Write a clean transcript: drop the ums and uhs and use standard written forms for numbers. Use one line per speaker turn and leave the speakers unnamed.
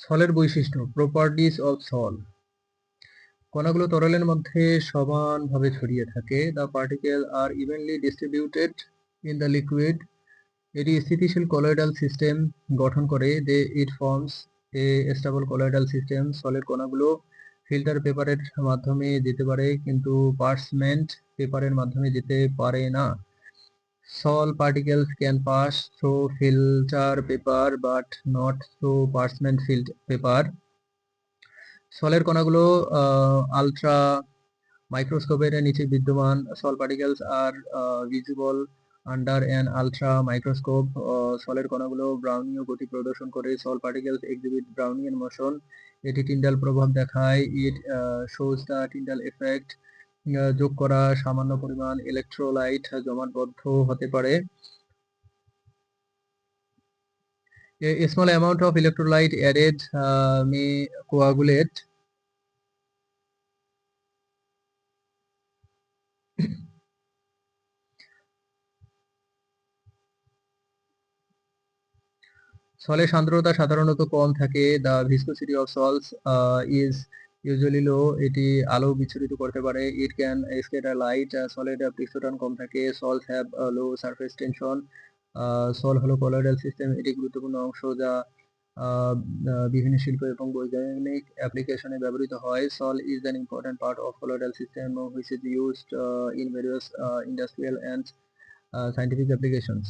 সলের বৈশিষ্ট্য, properties of সল। কণাগুলো তরলের মধ্যে সমানভাবে ছড়িয়ে থাকে। The particle are evenly distributed in the liquid. এটি স্থিতিশীল কলয়েডাল সিস্টেম গঠন করে। It forms a stable colloidal system. সলের কণাগুলো ফিল্টার পেপারের মাধ্যমে যেতে পারে, কিন্তু পার্চমেন্ট পেপারের মাধ্যমে যেতে পারে না। Sol particles can pass through filter paper but not through parchment paper. সলের কণাগুলো আলট্রা মাইক্রোস্কোপের নিচে বিদ্যমান। Sol particles are visible under an ultra microscope. সলের কণাগুলো ব্রাউনীয় গতি প্রদর্শন করে। Sol particles exhibit Brownian motion. এটি টিন্ডাল প্রভাব দেখায়। It shows the Tyndall effect. যোগ করা সামান্য পরিমাণ ইলেকট্রোলাইট জমাটবদ্ধ হতে পারে। A small amount of electrolyte added may coagulate. সলের সান্দ্রতা সাধারণত কম থাকে। The viscosity of salts is usually low. এটি আলো বিচ্ছুরিত করতে পারে। It can scatter light. সলের পৃষ্ঠটান কম থাকে। Salts have a low surface tension. সল হলো কলয়েডাল সিস্টেম। এটি গুরুত্বপূর্ণ অংশ যা বিভিন্ন শিল্প এবং বৈজ্ঞানিক অ্যাপ্লিকেশনে ব্যবহৃত হয়। সল is an important part of colloidal system which is used in various industrial and scientific applications.